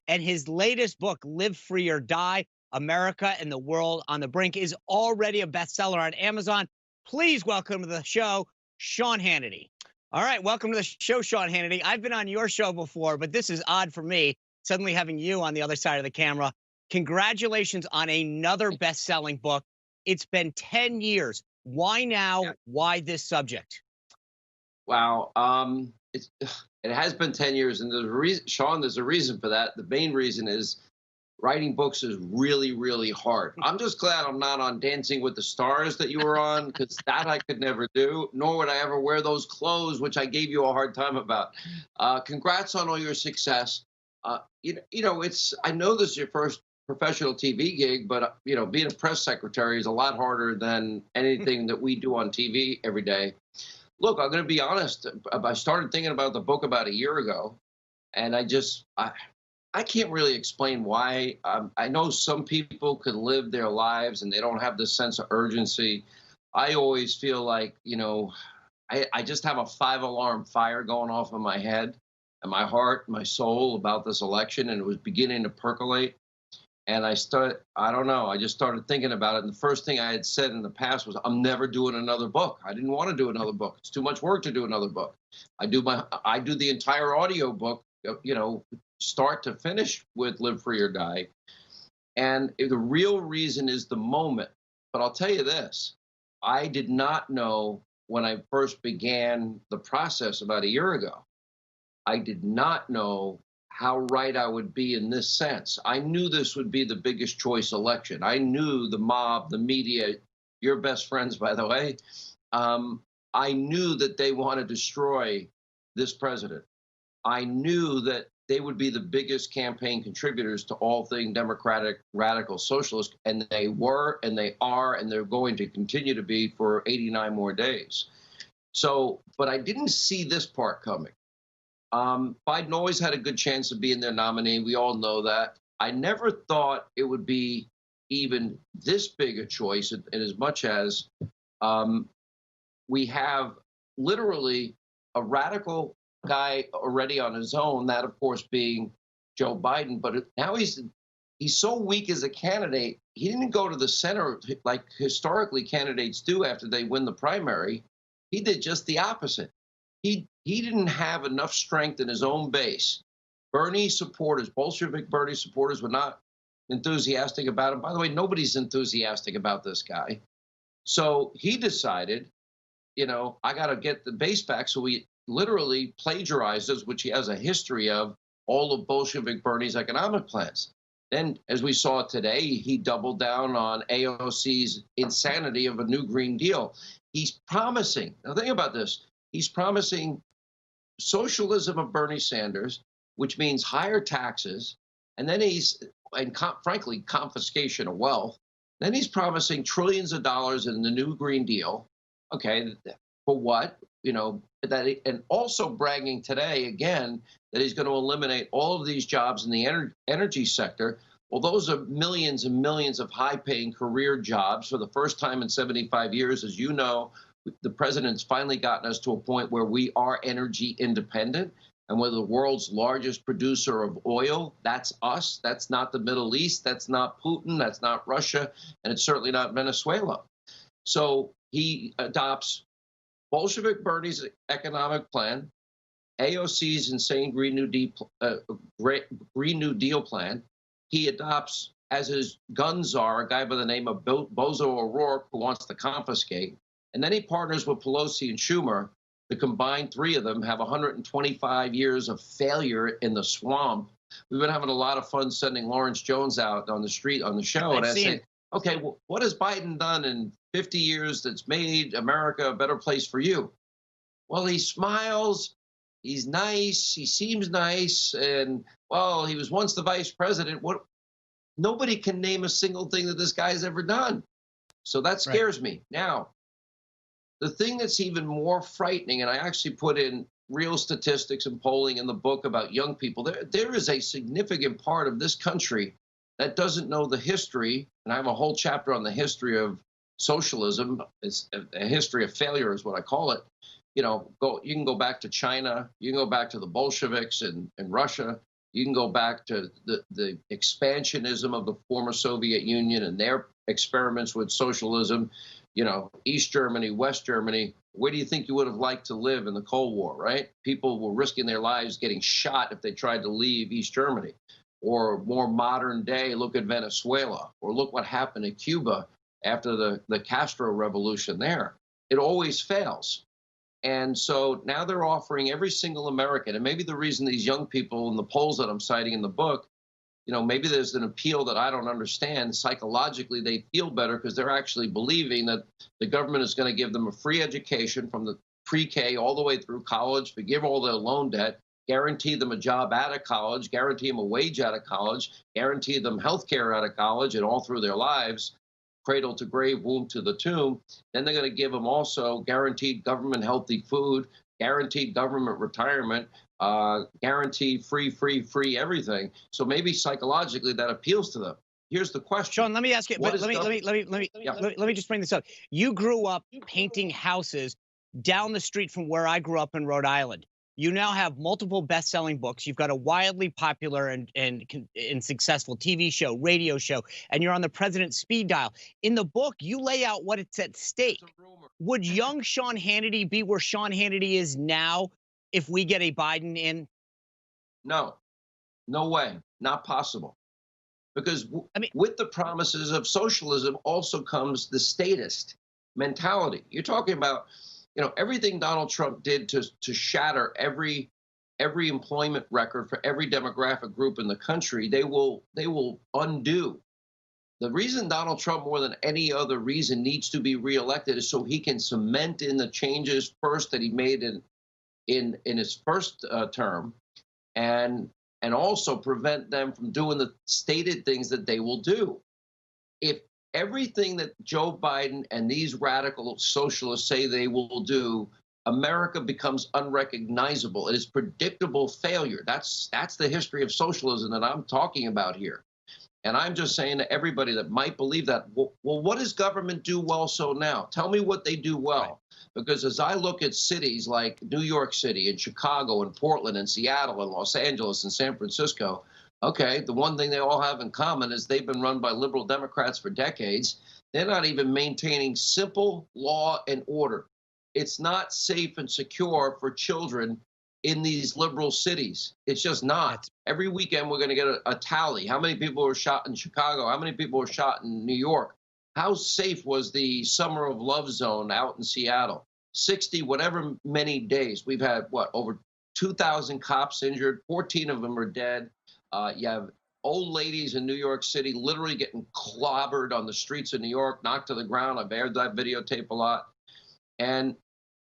And his latest book, Live Free or Die: America and the World on the Brink, is already a bestseller on Amazon. Please welcome to the show, Sean Hannity. All right, welcome to the show, Sean Hannity. I've been on your show before, but this is odd for me, suddenly having you on the other side of the camera. Congratulations on another best-selling book. It's been 10 years. Why now? Yeah. Why this subject? Wow. It has been 10 years, and there's a reason, Sean. There's a reason for that. The main reason is writing books is really, really hard. I'm just glad I'm not on Dancing with the Stars that you were on, because that I could never do, nor would I ever wear those clothes, which I gave you a hard time about. Congrats on all your success. I know this is your first professional TV gig, but being a press secretary is a lot harder than anything that we do on TV every day. Look, I'm going to be honest. I started thinking about the book about a year ago, and I can't really explain why. I know some people can live their lives and they don't have this sense of urgency. I always feel like, I just have a 5 alarm fire going off in my head and my heart, my soul about this election, and it was beginning to percolate. And I don't know, I just started thinking about it. And the first thing I had said in the past was, I'm never doing another book. I didn't want to do another book. It's too much work to do another book. I do the entire audio book, start to finish with Live Free or Die. And the real reason is the moment. But I'll tell you this, I did not know when I first began the process about a year ago, I did not know how right I would be in this sense. I knew this would be the biggest choice election. I knew the mob, the media, your best friends, by the way, I knew that they want to destroy this president. I knew that they would be the biggest campaign contributors to all things democratic, radical, socialist, and they were, and they are, and they're going to continue to be for 89 more days. So, but I didn't see this part coming. Biden always had a good chance of being their nominee. We all know that. I never thought it would be even this big a choice, in as much as we have literally a radical guy already on his own, that of course being Joe Biden. But now he's so weak as a candidate, he didn't go to the center like historically candidates do after they win the primary. He did just the opposite. He didn't have enough strength in his own base. Bernie supporters, Bolshevik Bernie supporters, were not enthusiastic about him. By the way, nobody's enthusiastic about this guy. So he decided, I got to get the base back. So he literally plagiarizes, which he has a history of, all of Bolshevik Bernie's economic plans. Then, as we saw today, he doubled down on AOC's insanity of a new Green Deal. He's promising, now think about this, he's promising socialism of Bernie Sanders, which means higher taxes, and then frankly, confiscation of wealth. Then he's promising trillions of dollars in the new Green Deal. Okay, for what? And also bragging today again that he's going to eliminate all of these jobs in the energy sector. Well, those are millions and millions of high-paying career jobs for the first time in 75 years. As you know, the president's finally gotten us to a point where we are energy independent, and we're the world's largest producer of oil. That's us. That's not the Middle East. That's not Putin. That's not Russia. And it's certainly not Venezuela. So he adopts Bolshevik Bernie's economic plan, AOC's insane Green New Deal plan. He adopts, as his gun czar, a guy by the name of Bozo O'Rourke, who wants to confiscate. And then he partners with Pelosi and Schumer. The combined three of them have 125 years of failure in the swamp. We've been having a lot of fun sending Lawrence Jones out on the street on the show. And I say, okay, well, what has Biden done in 50 years that's made America a better place for you? Well, he smiles. He's nice. He seems nice. And, well, he was once the vice president. Nobody can name a single thing that this guy's ever done. So that scares me. Now, the thing that's even more frightening, and I actually put in real statistics and polling in the book about young people, there is a significant part of this country that doesn't know the history, and I have a whole chapter on the history of socialism. It's a history of failure is what I call it. You can go back to China, you can go back to the Bolsheviks and Russia, You can go back to the expansionism of the former Soviet Union and their experiments with socialism, East Germany, West Germany. Where do you think you would have liked to live in the Cold War, right? People were risking their lives getting shot if they tried to leave East Germany. Or more modern day, look at Venezuela, or look what happened to Cuba after the Castro revolution there. It always fails. And so now they're offering every single American, and maybe the reason these young people in the polls that I'm citing in the book, maybe there's an appeal that I don't understand. Psychologically, they feel better because they're actually believing that the government is going to give them a free education from the pre-K all the way through college, forgive all their loan debt, guarantee them a job out of college, guarantee them a wage out of college, guarantee them health care out of college and all through their lives, cradle to grave, womb to the tomb. Then they're going to give them also guaranteed government healthy food, guaranteed government retirement, guaranteed free everything. So maybe psychologically that appeals to them. Here's the question. Sean, let me ask you. Let me just bring this up. You grew up painting houses down the street from where I grew up in Rhode Island. You now have multiple best-selling books. You've got a wildly popular and successful TV show, radio show, and you're on the president's speed dial. In the book, you lay out what it's at stake. Would young Sean Hannity be where Sean Hannity is now if we get a Biden in? No, no way, not possible. Because with the promises of socialism also comes the statist mentality. You're talking about everything Donald Trump did to shatter every employment record for every demographic group in the country, they will undo. The reason Donald Trump, more than any other reason, needs to be reelected is so he can cement in the changes first that he made in his first term, and also prevent them from doing the stated things that they will do. If everything that Joe Biden and these radical socialists say they will do, America becomes unrecognizable. It is predictable failure. That's the history of socialism that I'm talking about here. And I'm just saying to everybody that might believe that, well, what does government do well so now? Tell me what they do well. Right. Because as I look at cities like New York City and Chicago and Portland and Seattle and Los Angeles and San Francisco, okay, the one thing they all have in common is they've been run by liberal Democrats for decades. They're not even maintaining simple law and order. It's not safe and secure for children in these liberal cities. It's just not. Every weekend we're going to get a tally. How many people were shot in Chicago? How many people were shot in New York? How safe was the Summer of Love zone out in Seattle? 60, whatever many days. We've had, over 2,000 cops injured. 14 of them are dead. You have old ladies in New York City literally getting clobbered on the streets of New York, knocked to the ground. I've aired that videotape a lot. And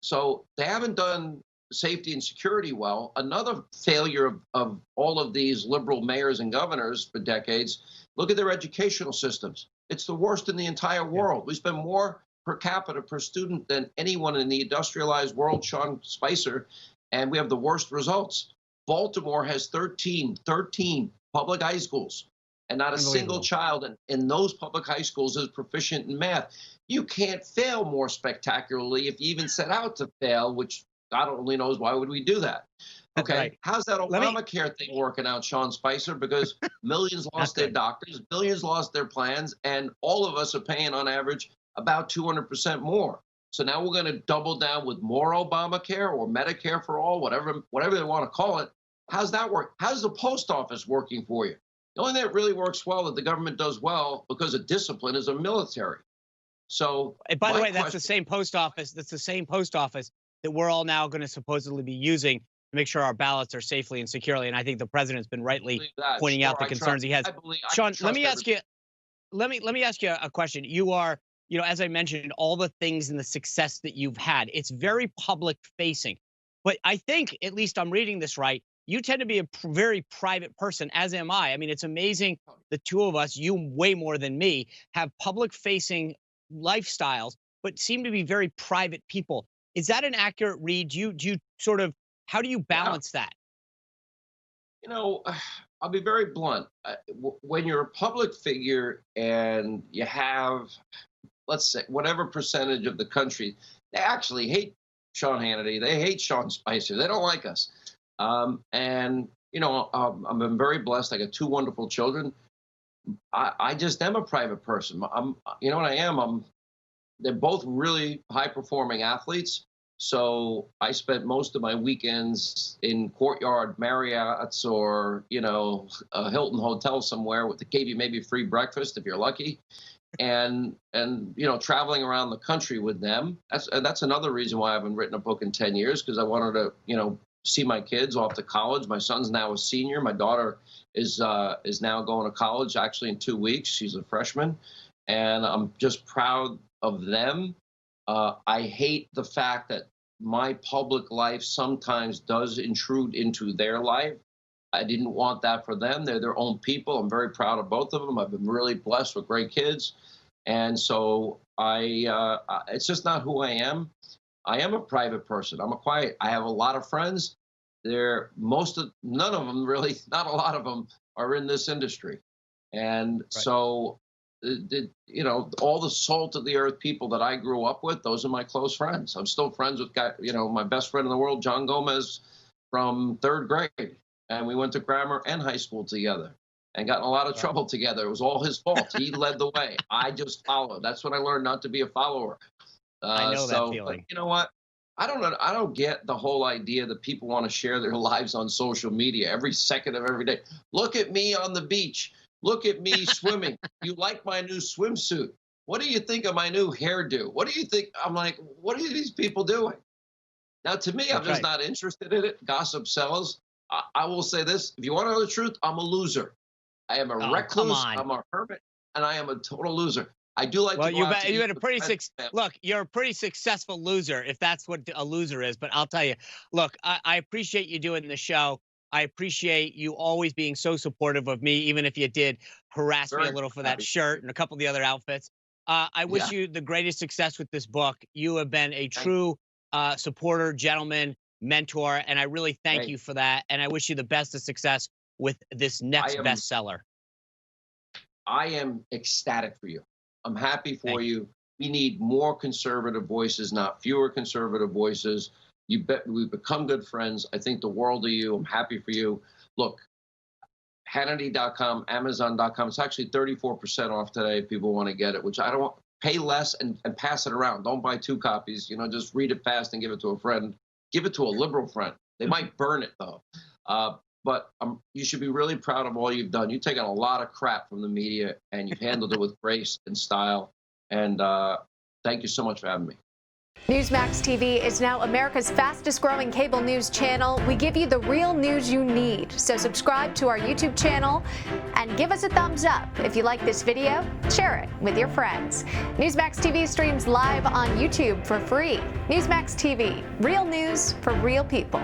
so they haven't done safety and security well. Another failure of all of these liberal mayors and governors for decades, look at their educational systems. It's the worst in the entire world. We spend more per capita per student than anyone in the industrialized world, Sean Spicer, and we have the worst results. Baltimore has 13 public high schools, and not a single child in those public high schools is proficient in math. You can't fail more spectacularly if you even set out to fail, which God only knows why would we do that. Okay, right. How's that Obamacare thing working out, Sean Spicer? Because millions lost their doctors, millions lost their plans, and all of us are paying on average about 200% more. So now we're going to double down with more Obamacare or Medicare for all, whatever they want to call it. How's that work? How's the post office working for you? The only thing that really works well, that the government does well because of discipline, is a military. So, and by the way, that's the same post office. That's the same post office that we're all now going to supposedly be using to make sure our ballots are safely and securely. And I think the president's been rightly pointing out the concerns he has. Sean, let me ask you. Let me ask you a question. You are, as I mentioned, all the things and the success that you've had. It's very public facing, but I think, at least I'm reading this right, you tend to be a very private person, as am I. I mean, it's amazing the two of us, you way more than me, have public-facing lifestyles, but seem to be very private people. Is that an accurate read? Do you sort of, how do you balance that? I'll be very blunt. When you're a public figure and you have, let's say, whatever percentage of the country, they actually hate Sean Hannity. They hate Sean Spicer. They don't like us. And I've been very blessed. I got two wonderful children. I just am a private person. You know what I am? They're both really high-performing athletes. So I spent most of my weekends in Courtyard Marriott's or, a Hilton hotel somewhere that gave you maybe free breakfast if you're lucky. And traveling around the country with them. That's another reason why I haven't written a book in 10 years, because I wanted to, see my kids off to college. My son's now a senior. My daughter is now going to college, actually in 2 weeks. She's a freshman. And I'm just proud of them. I hate the fact that my public life sometimes does intrude into their life. I didn't want that for them. They're their own people. I'm very proud of both of them. I've been really blessed with great kids. And so it's just not who I am. I am a private person. I'm I have a lot of friends. None of them really, not a lot of them are in this industry. And right. So, all the salt of the earth people that I grew up with, those are my close friends. I'm still friends with my best friend in the world, John Gomez, from 3rd grade. And we went to grammar and high school together and got in a lot of trouble together. It was all his fault. He led the way. I just followed. That's when I learned not to be a follower. I know that feeling. But you know what? I don't get the whole idea that people want to share their lives on social media every second of every day. Look at me on the beach. Look at me swimming. You like my new swimsuit. What do you think of my new hairdo? What do you think? I'm like, what are these people doing? Now, to me, I'm just not interested in it. Gossip sells. I will say this. If you want to know the truth, I'm a loser. I am a recluse. I'm a hermit, and I am a total loser. I do like to go out to eat look, you're a pretty successful loser, if that's what a loser is. But I'll tell you, look, I appreciate you doing the show. I appreciate you always being so supportive of me, even if you did harass me a little for that shirt and a couple of the other outfits. I wish you the greatest success with this book. You have been a true supporter, gentleman, mentor, and I really thank you for that. And I wish you the best of success with this next bestseller. I am ecstatic for you. I'm happy for you. We need more conservative voices, not fewer conservative voices. We've become good friends. I think the world of you. I'm happy for you. Look, Hannity.com, Amazon.com. It's actually 34% off today if people want to get it, which I don't want. Pay less and pass it around. Don't buy 2 copies. Just read it fast and give it to a friend. Give it to a liberal friend. They might burn it, though. But you should be really proud of all you've done. You've taken a lot of crap from the media, and you've handled it with grace and style. And thank you so much for having me. Newsmax TV is now America's fastest-growing cable news channel. We give you the real news you need. So subscribe to our YouTube channel and give us a thumbs up. If you like this video, share it with your friends. Newsmax TV streams live on YouTube for free. Newsmax TV, real news for real people.